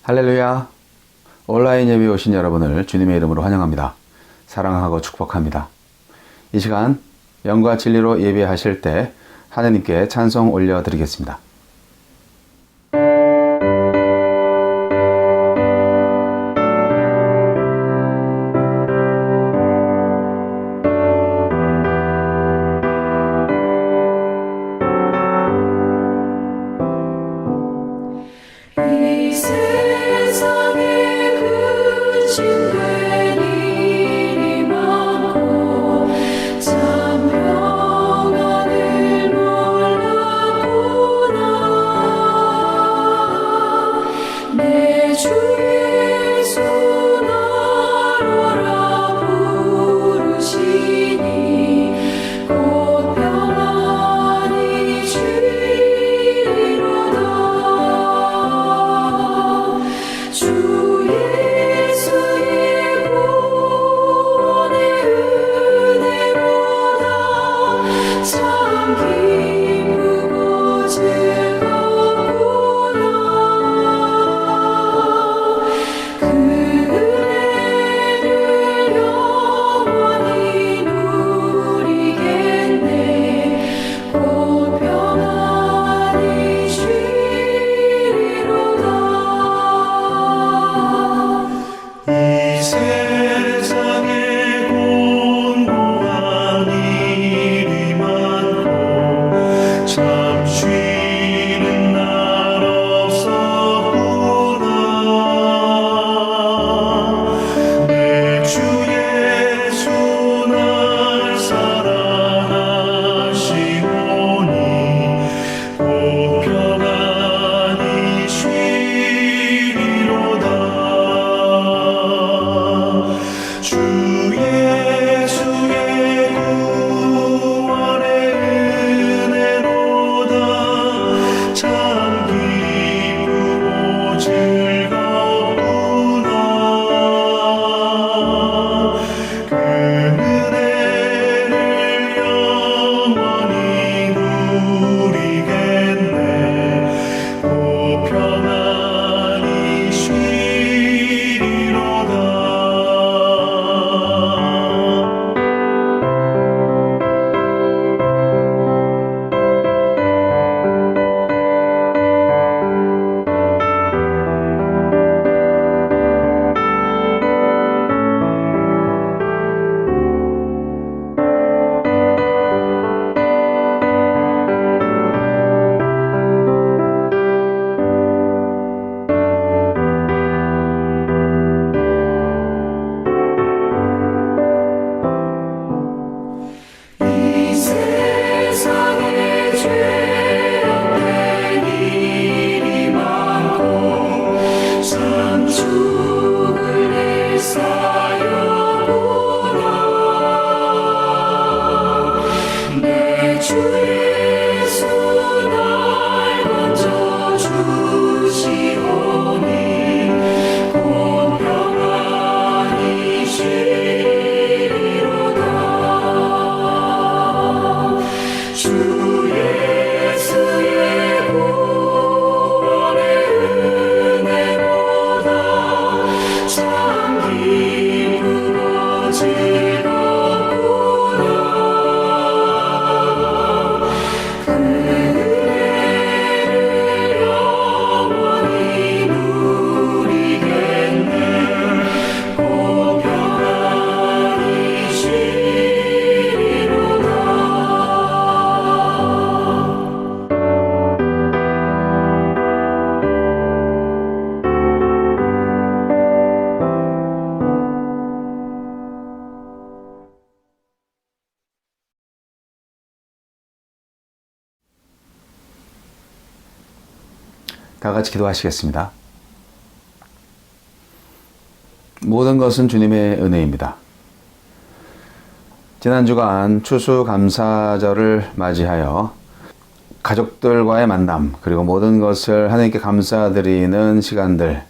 할렐루야. 온라인 예배에 오신 여러분을 주님의 이름으로 환영합니다. 사랑하고 축복합니다. 이 시간 영과 진리로 예배하실 때 하나님께 찬송 올려드리겠습니다. 이 세상에 근심된 일이 많고 참 평안을 몰랐구나. 내 주 예수 나로라 부르시니 곧 평안히 쉬리로다. 주 예수의 구원의 은혜로다. 참 기쁘고 즐겁구나. 그 은혜를 영원히 누리겠네. 곧 평안히 쉬리로다. 이 세상에 공고한 일이 많고 참 쉬는 날 없었구나. 내 주 예수 날 사랑하시오니 곧 평안히 쉬리로다. 주 예수의 구원의 은혜로다. 참 기쁘고 즐겁구나. 그 은혜를 영원히 누리겠네. 곧 평안히 쉬리로다. 이 세상에 죄악된 일이 많고 참 죽을 일 쌓였구나. 내 주 예수 날 건져주시오니 곧 평안히 쉬리로다. 주 예수의 구원의 은혜로다. 참 기쁘고 즐겁구나. 그 은혜를 영원히 누리겠네. 곧 평안히 쉬리로다. 다 같이 기도하시겠습니다. 모든 것은 주님의 은혜입니다. 지난 주간 추수감사절을 맞이하여 가족들과의 만남, 그리고 모든 것을 하나님께 감사드리는 시간들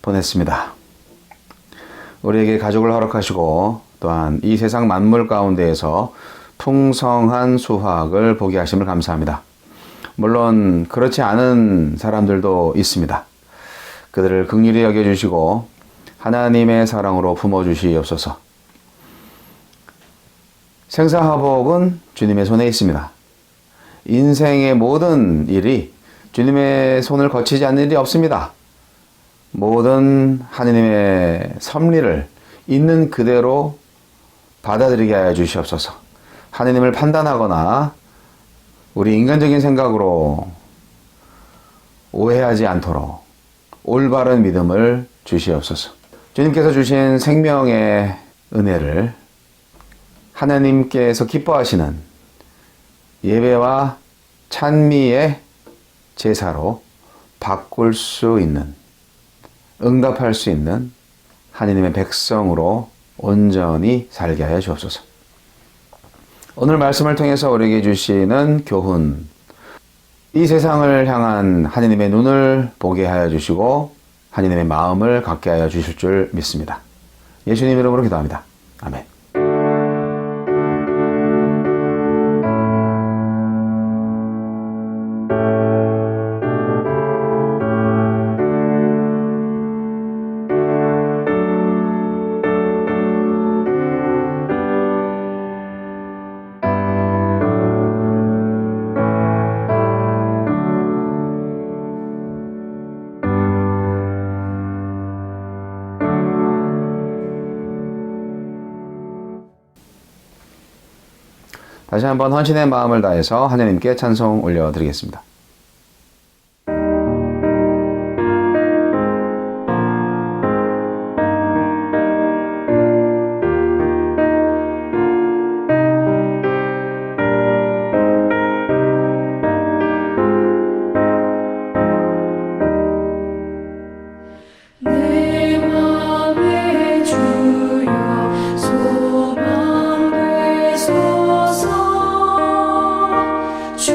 보냈습니다. 우리에게 가족을 허락하시고 또한 이 세상 만물 가운데에서 풍성한 수확을 보게 하심을 감사합니다. 물론 그렇지 않은 사람들도 있습니다. 그들을 긍휼히 여겨주시고 하나님의 사랑으로 품어주시옵소서. 생사화복은 주님의 손에 있습니다. 인생의 모든 일이 주님의 손을 거치지 않는 일이 없습니다. 모든 하느님의 섭리를 있는 그대로 받아들이게 하여 주시옵소서. 하느님을 판단하거나 우리 인간적인 생각으로 오해하지 않도록 올바른 믿음을 주시옵소서. 주님께서 주신 생명의 은혜를 하나님께서 기뻐하시는 예배와 찬미의 제사로 바꿀 수 있는, 응답할 수 있는 하나님의 백성으로 온전히 살게 하여 주옵소서. 오늘 말씀을 통해서 우리에게 주시는 교훈, 이 세상을 향한 하나님의 눈을 보게 하여 주시고 하나님의 마음을 갖게 하여 주실 줄 믿습니다. 예수님 이름으로 기도합니다. 아멘. 다시 한번 헌신의 마음을 다해서 하나님께 찬송 올려드리겠습니다. 내 맘에 주여 소망 되소서. 주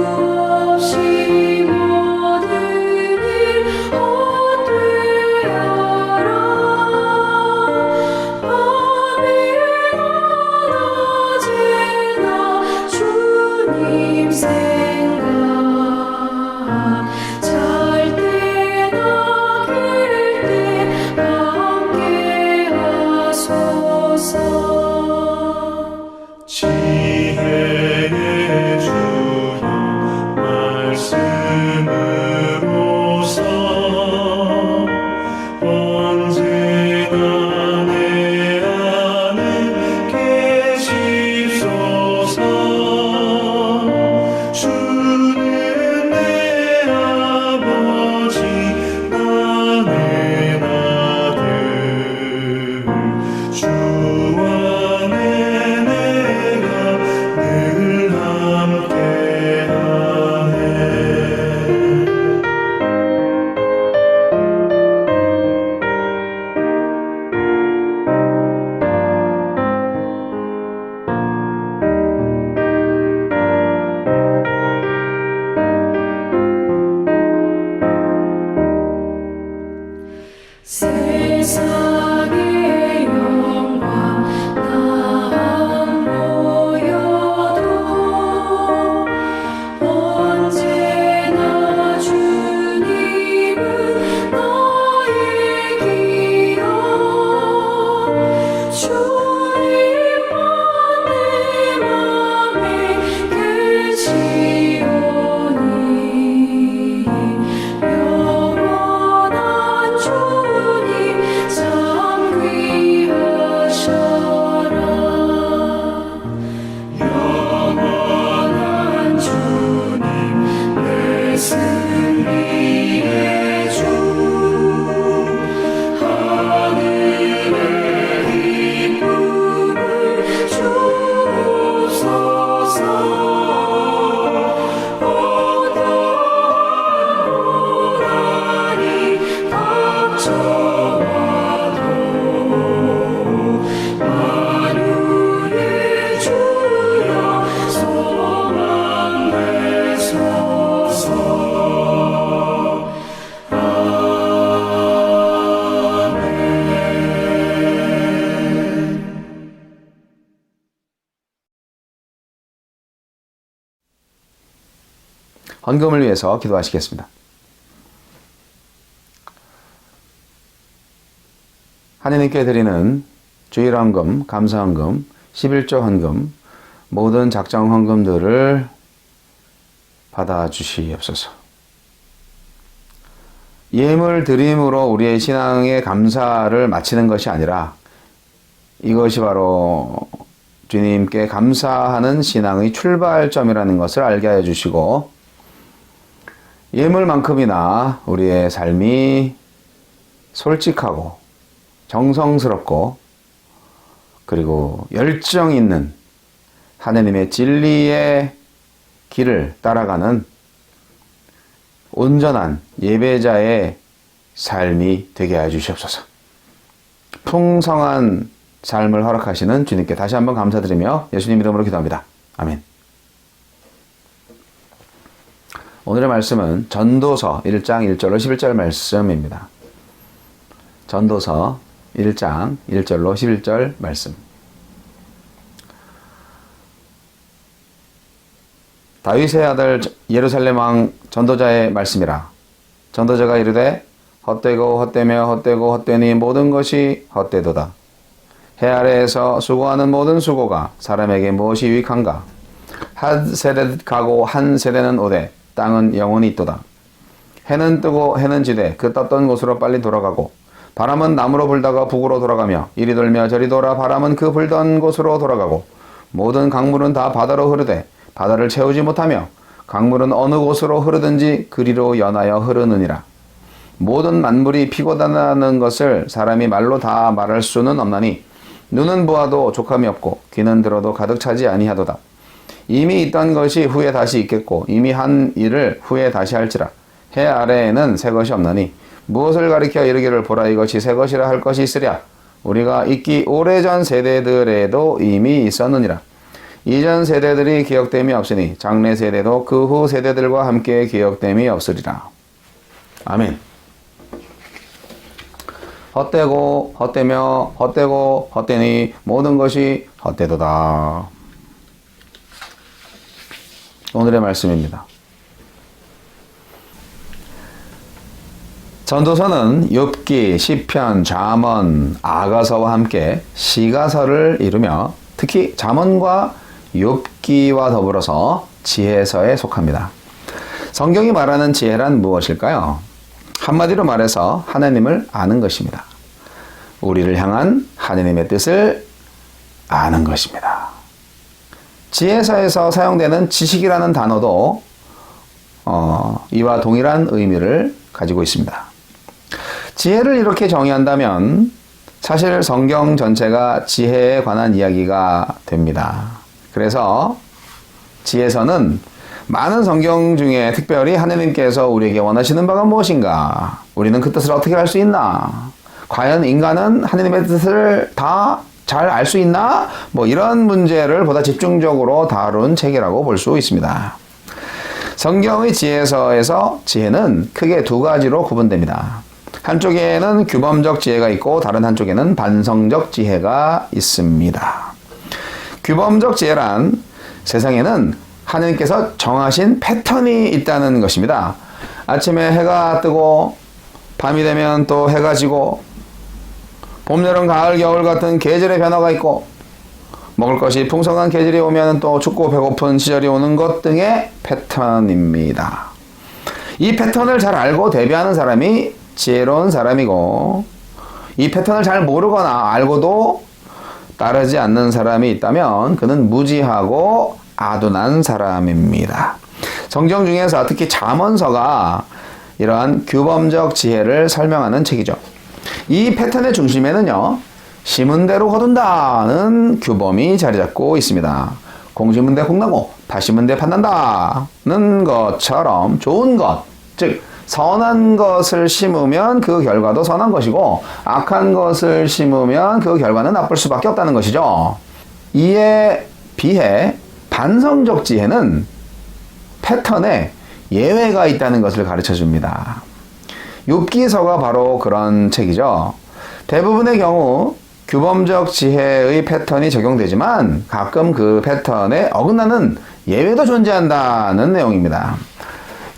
없이 모든 일 헛되어라. 밤이나 낮에나 주님 생각, 잘 때나 깰 때 함께 하소서. 지혜의 주여 말씀으로서 언제나 내 안에 계시소서. 주는 내 아버지 나는 아들 주 안에 내가 늘 함께하네. 세상의 영광 다 안 보여도 언제나 주님은 나의 기억. 주님만 내 맘에 계시오니 영원한 주님 참 귀하셔라. 영원한 주님 내 승리의 주, 하늘의 기쁨을 주옵소서. 어떠한 고난이 닥쳐와도 만유의 주여 소망 되소서. 아멘. 헌금을 위해서 기도하시겠습니다. 하느님께 드리는 주일헌금, 감사헌금, 11조 헌금, 모든 작정 헌금들을 받아주시옵소서. 예물 드림으로 우리의 신앙의 감사를 마치는 것이 아니라 이것이 바로 주님께 감사하는 신앙의 출발점이라는 것을 알게 하여 주시고, 예물만큼이나 우리의 삶이 솔직하고 정성스럽고 그리고 열정 있는 하느님의 진리의 길을 따라가는 온전한 예배자의 삶이 되게 해 주시옵소서. 풍성한 삶을 허락하시는 주님께 다시 한번 감사드리며 예수님 이름으로 기도합니다. 아멘. 오늘의 말씀은 전도서 1장 1절로 11절 말씀입니다. 전도서 1장 1절로 11절 말씀. 다윗의 아들 예루살렘 왕 전도자의 말씀이라. 전도자가 이르되 헛되고 헛되며 헛되고 헛되니 모든 것이 헛되도다. 해 아래에서 수고하는 모든 수고가 사람에게 무엇이 유익한가? 한 세대 가고 한 세대는 오되 땅은 영원히 있도다. 해는 뜨고 해는 지되 그 떴던 곳으로 빨리 돌아가고 바람은 남으로 불다가 북으로 돌아가며 이리 돌며 저리 돌아 바람은 그 불던 곳으로 돌아가고 모든 강물은 다 바다로 흐르되 바다를 채우지 못하며 강물은 어느 곳으로 흐르든지 그리로 연하여 흐르느니라. 모든 만물이 피고 다나는 것을 사람이 말로 다 말할 수는 없나니 눈은 보아도 족함이 없고 귀는 들어도 가득 차지 아니하도다. 이미 있던 것이 후에 다시 있겠고 이미 한 일을 후에 다시 할지라. 해 아래에는 새 것이 없나니 무엇을 가리켜 이르기를 보라 이것이 새 것이라 할 것이 있으랴. 우리가 있기 오래전 세대들에도 이미 있었느니라. 이전 세대들이 기억됨이 없으니 장래 세대도 그 후 세대들과 함께 기억됨이 없으리라. 아멘. 헛되고 헛되며 헛되고 헛되니 모든 것이 헛되도다. 오늘의 말씀입니다. 전도서는 욥기, 시편, 잠언, 아가서와 함께 시가서를 이루며 특히 잠언과 욥기와 더불어서 지혜서에 속합니다. 성경이 말하는 지혜란 무엇일까요? 한마디로 말해서 하나님을 아는 것입니다. 우리를 향한 하나님의 뜻을 아는 것입니다. 지혜서에서 사용되는 지식이라는 단어도 이와 동일한 의미를 가지고 있습니다. 지혜를 이렇게 정의한다면 사실 성경 전체가 지혜에 관한 이야기가 됩니다. 그래서 지혜서는 많은 성경 중에 특별히 하나님께서 우리에게 원하시는 바가 무엇인가? 우리는 그 뜻을 어떻게 알 수 있나? 과연 인간은 하나님의 뜻을 다 잘 알 수 있나? 이런 문제를 보다 집중적으로 다룬 책이라고 볼 수 있습니다. 성경의 지혜서에서 지혜는 크게 두 가지로 구분됩니다. 한쪽에는 규범적 지혜가 있고 다른 한쪽에는 반성적 지혜가 있습니다. 규범적 지혜란 세상에는 하나님께서 정하신 패턴이 있다는 것입니다. 아침에 해가 뜨고 밤이 되면 또 해가 지고 봄, 여름, 가을, 겨울 같은 계절의 변화가 있고 먹을 것이 풍성한 계절이 오면 또 춥고 배고픈 시절이 오는 것 등의 패턴입니다. 이 패턴을 잘 알고 대비하는 사람이 지혜로운 사람이고 이 패턴을 잘 모르거나 알고도 따르지 않는 사람이 있다면 그는 무지하고 아둔한 사람입니다. 성경 중에서 특히 잠언서가 이러한 규범적 지혜를 설명하는 책이죠. 이 패턴의 중심에는요, 심은 대로 거둔다는 규범이 자리 잡고 있습니다. 공 심은 데 콩나고 팥 심은 데 팥난다는 것처럼 좋은 것, 즉 선한 것을 심으면 그 결과도 선한 것이고 악한 것을 심으면 그 결과는 나쁠 수밖에 없다는 것이죠. 이에 비해 반성적 지혜는 패턴에 예외가 있다는 것을 가르쳐 줍니다. 욥기서가 바로 그런 책이죠. 대부분의 경우 규범적 지혜의 패턴이 적용되지만 가끔 그 패턴에 어긋나는 예외도 존재한다는 내용입니다.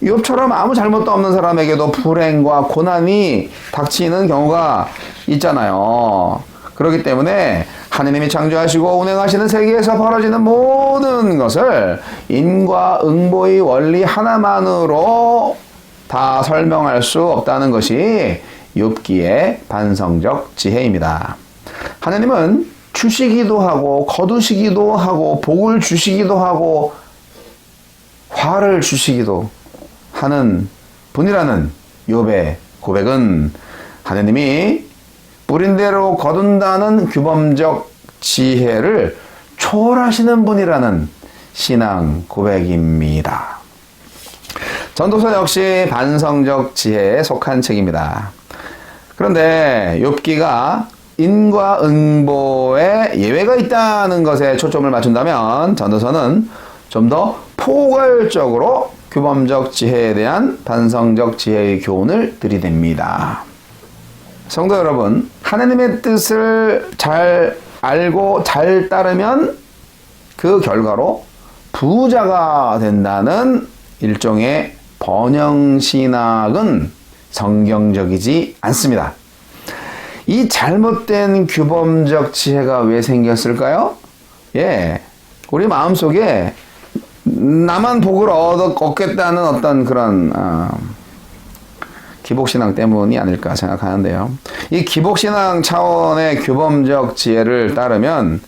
욥처럼 아무 잘못도 없는 사람에게도 불행과 고난이 닥치는 경우가 있잖아요. 그렇기 때문에 하느님이 창조하시고 운행하시는 세계에서 벌어지는 모든 것을 인과응보의 원리 하나만으로 다 설명할 수 없다는 것이 욥기의 반성적 지혜입니다. 하느님은 주시기도 하고 거두시기도 하고 복을 주시기도 하고 화를 주시기도 하는 분이라는 욥의 고백은 하느님이 뿌린 대로 거둔다는 규범적 지혜를 초월하시는 분이라는 신앙 고백입니다. 전도서 역시 반성적 지혜에 속한 책입니다. 그런데 욥기가 인과응보에 예외가 있다는 것에 초점을 맞춘다면 전도서는 좀 더 포괄적으로 규범적 지혜에 대한 반성적 지혜의 교훈을 들이댑니다. 성도 여러분, 하나님의 뜻을 잘 알고 잘 따르면 그 결과로 부자가 된다는 일종의 번영신학은 성경적이지 않습니다. 이 잘못된 규범적 지혜가 왜 생겼을까요? 우리 마음속에 나만 복을 얻겠다는 어떤 그런 기복신앙 때문이 아닐까 생각하는데요. 이 기복신앙 차원의 규범적 지혜를 따르면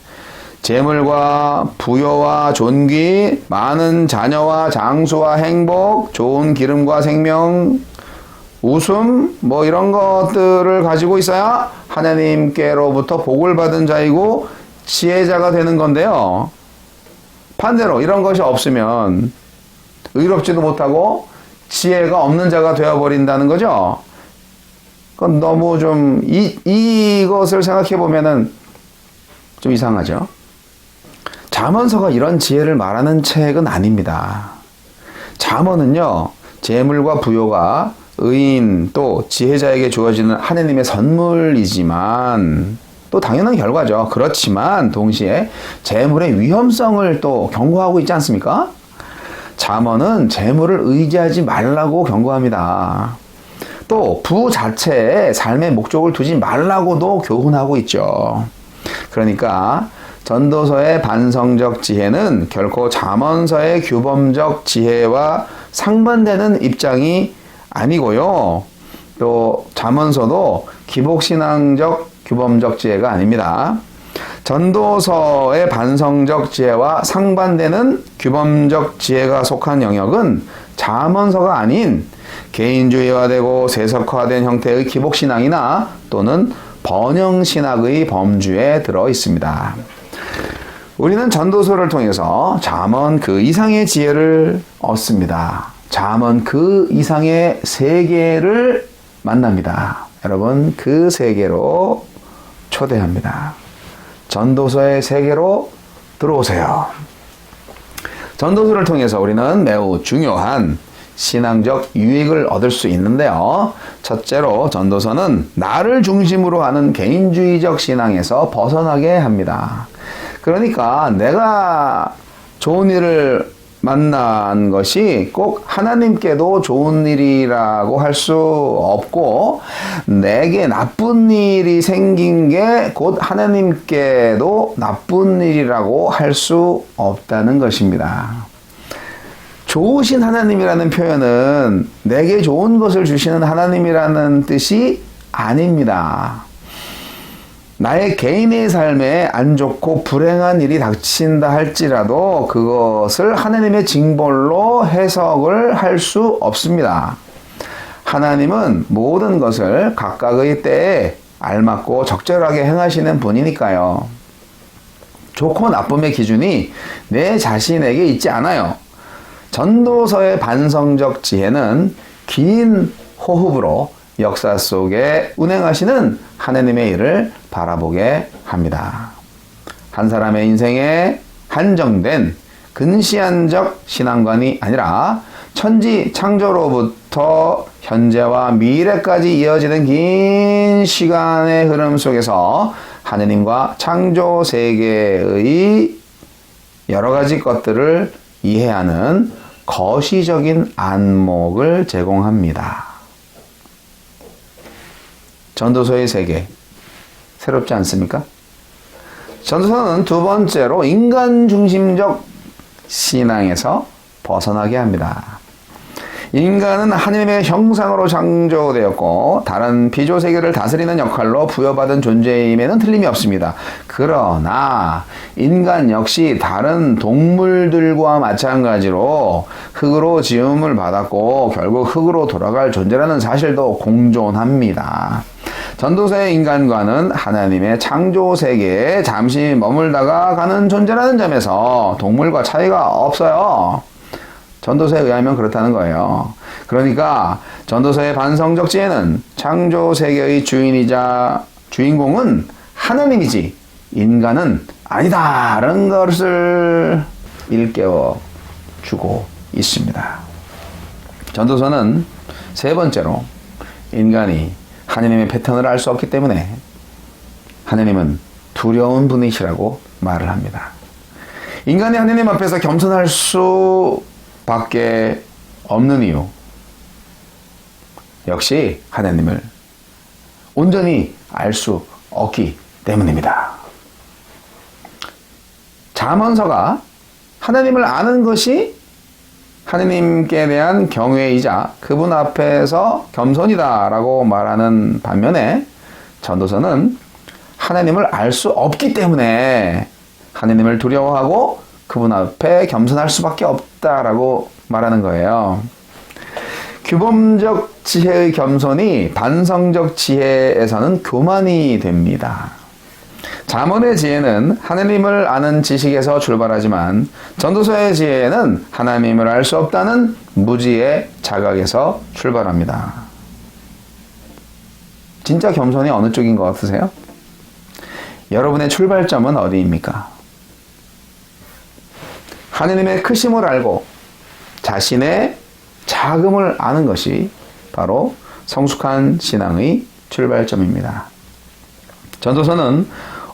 재물과 부여와 존귀, 많은 자녀와 장수와 행복, 좋은 기름과 생명, 웃음, 이런 것들을 가지고 있어야 하나님께로부터 복을 받은 자이고 지혜자가 되는 건데요. 반대로 이런 것이 없으면 의롭지도 못하고 지혜가 없는 자가 되어버린다는 거죠. 그건 너무 좀 이것을 생각해 보면은 좀 이상하죠. 잠언서가 이런 지혜를 말하는 책은 아닙니다. 잠언은요, 재물과 부요가 의인 또 지혜자에게 주어지는 하느님의 선물이지만 또 당연한 결과죠. 그렇지만 동시에 재물의 위험성을 또 경고하고 있지 않습니까? 잠언은 재물을 의지하지 말라고 경고합니다. 또 부 자체에 삶의 목적을 두지 말라고도 교훈하고 있죠. 그러니까 전도서의 반성적 지혜는 결코 잠언서의 규범적 지혜와 상반되는 입장이 아니고요. 또 잠언서도 기복신앙적 규범적 지혜가 아닙니다. 전도서의 반성적 지혜와 상반되는 규범적 지혜가 속한 영역은 잠언서가 아닌 개인주의화되고 세속화된 형태의 기복신앙이나 또는 번영신학의 범주에 들어 있습니다. 우리는 전도서를 통해서 잠언 그 이상의 지혜를 얻습니다. 잠언 그 이상의 세계를 만납니다. 여러분, 그 세계로 초대합니다. 전도서의 세계로 들어오세요. 전도서를 통해서 우리는 매우 중요한 신앙적 유익을 얻을 수 있는데요. 첫째로 전도서는 나를 중심으로 하는 개인주의적 신앙에서 벗어나게 합니다. 그러니까 내가 좋은 일을 만난 것이 꼭 하나님께도 좋은 일이라고 할 수 없고 내게 나쁜 일이 생긴 게 곧 하나님께도 나쁜 일이라고 할 수 없다는 것입니다. 좋으신 하나님이라는 표현은 내게 좋은 것을 주시는 하나님이라는 뜻이 아닙니다. 나의 개인의 삶에 안 좋고 불행한 일이 닥친다 할지라도 그것을 하나님의 징벌로 해석을 할 수 없습니다. 하나님은 모든 것을 각각의 때에 알맞고 적절하게 행하시는 분이니까요. 좋고 나쁨의 기준이 내 자신에게 있지 않아요. 전도서의 반성적 지혜는 긴 호흡으로 역사 속에 운행하시는 하나님의 일을 바라보게 합니다. 한 사람의 인생에 한정된 근시안적 신앙관이 아니라 천지 창조로부터 현재와 미래까지 이어지는 긴 시간의 흐름 속에서 하느님과 창조 세계의 여러 가지 것들을 이해하는 거시적인 안목을 제공합니다. 전도서의 세계, 새롭지 않습니까? 전도서는 두 번째로 인간 중심적 신앙에서 벗어나게 합니다. 인간은 하나님의 형상으로 창조되었고 다른 피조 세계를 다스리는 역할로 부여받은 존재임에는 틀림이 없습니다. 그러나 인간 역시 다른 동물들과 마찬가지로 흙으로 지음을 받았고 결국 흙으로 돌아갈 존재라는 사실도 공존합니다. 전도서의 인간과는 하나님의 창조 세계에 잠시 머물다가 가는 존재라는 점에서 동물과 차이가 없어요. 전도서에 의하면 그렇다는 거예요. 그러니까 전도서의 반성적 지혜는 창조 세계의 주인공은 하나님이지 인간은 아니다라는 것을 일깨워 주고 있습니다. 전도서는 세 번째로 인간이 하나님의 패턴을 알 수 없기 때문에 하나님은 두려운 분이시라고 말을 합니다. 인간이 하나님 앞에서 겸손할 수밖에 없는 이유 역시 하나님을 온전히 알 수 없기 때문입니다. 잠언서가 하나님을 아는 것이 하나님께 대한 경외이자 그분 앞에서 겸손이다라고 말하는 반면에 전도서는 하나님을 알 수 없기 때문에 하나님을 두려워하고 그분 앞에 겸손할 수밖에 없다라고 말하는 거예요. 규범적 지혜의 겸손이 반성적 지혜에서는 교만이 됩니다. 잠언의 지혜는 하나님을 아는 지식에서 출발하지만 전도서의 지혜는 하나님을 알 수 없다는 무지의 자각에서 출발합니다. 진짜 겸손이 어느 쪽인 것 같으세요? 여러분의 출발점은 어디입니까? 하나님의 크심을 알고 자신의 작음을 아는 것이 바로 성숙한 신앙의 출발점입니다. 전도서는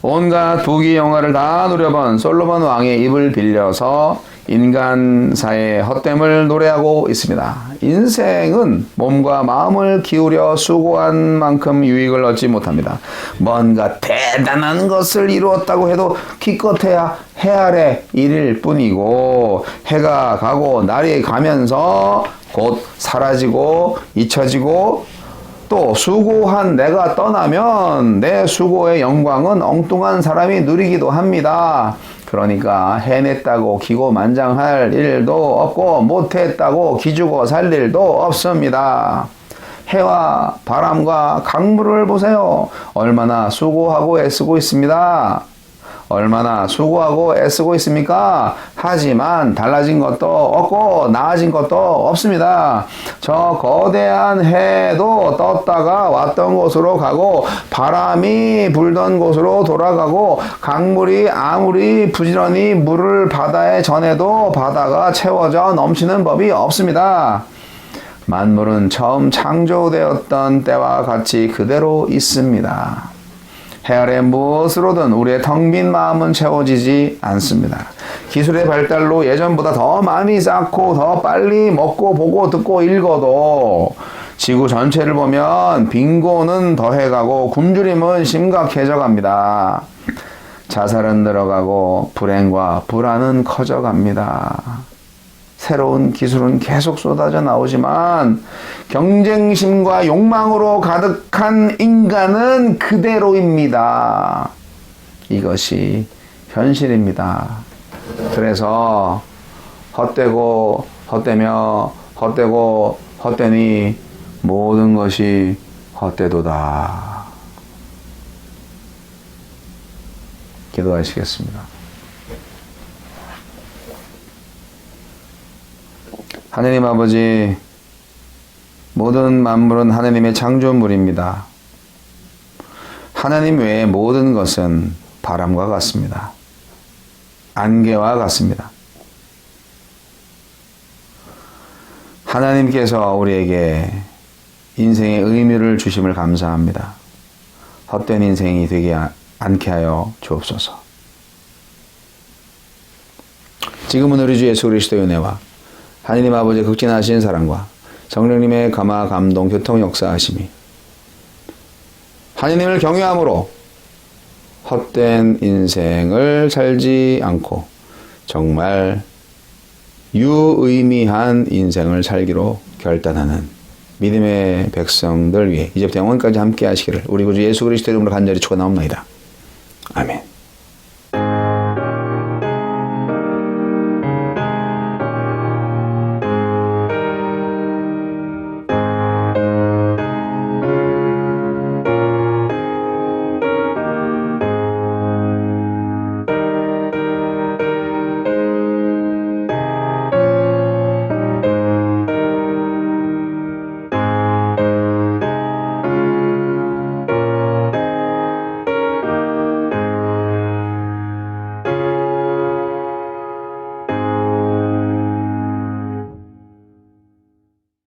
온갖 부귀 영화를 다 누려본 솔로몬 왕의 입을 빌려서 인간사의 헛됨을 노래하고 있습니다. 인생은 몸과 마음을 기울여 수고한 만큼 유익을 얻지 못합니다. 뭔가 대단한 것을 이루었다고 해도 기껏해야 해 아래 일일 뿐이고 해가 가고 날이 가면서 곧 사라지고 잊혀지고 또 수고한 내가 떠나면 내 수고의 영광은 엉뚱한 사람이 누리기도 합니다. 그러니까 해냈다고 기고만장할 일도 없고 못했다고 기죽어 살 일도 없습니다. 해와 바람과 강물을 보세요. 얼마나 수고하고 애쓰고 있습니다. 얼마나 수고하고 애쓰고 있습니까? 하지만 달라진 것도 없고 나아진 것도 없습니다. 저 거대한 해도 떴다가 왔던 곳으로 가고 바람이 불던 곳으로 돌아가고 강물이 아무리 부지런히 물을 바다에 전해도 바다가 채워져 넘치는 법이 없습니다. 만물은 처음 창조되었던 때와 같이 그대로 있습니다. 해 아래 무엇으로든 우리의 텅 빈 마음은 채워지지 않습니다. 기술의 발달로 예전보다 더 많이 쌓고 더 빨리 먹고 보고 듣고 읽어도 지구 전체를 보면 빈곤은 더해가고 굶주림은 심각해져 갑니다. 자살은 늘어가고 불행과 불안은 커져갑니다. 새로운 기술은 계속 쏟아져 나오지만 경쟁심과 욕망으로 가득한 인간은 그대로입니다. 이것이 현실입니다. 그래서 헛되고 헛되며 헛되고 헛되니 모든 것이 헛되도다. 기도하시겠습니다. 하나님 아버지, 모든 만물은 하나님의 창조물입니다. 하나님 외의 모든 것은 바람과 같습니다. 안개와 같습니다. 하나님께서 우리에게 인생의 의미를 주심을 감사합니다. 헛된 인생이 되지 않게 하여 주옵소서. 지금은 우리 주 예수 그리스도의 은혜와 하느님 아버지의 극진하신 사랑과 성령님의 감화 감동 교통 역사하심이 하느님을 경외함으로 헛된 인생을 살지 않고 정말 유의미한 인생을 살기로 결단하는 믿음의 백성들 위해 이제부터 영원까지 함께 하시기를 우리 구주 예수 그리스도 이름으로 간절히 축원하옵나이다. 아멘.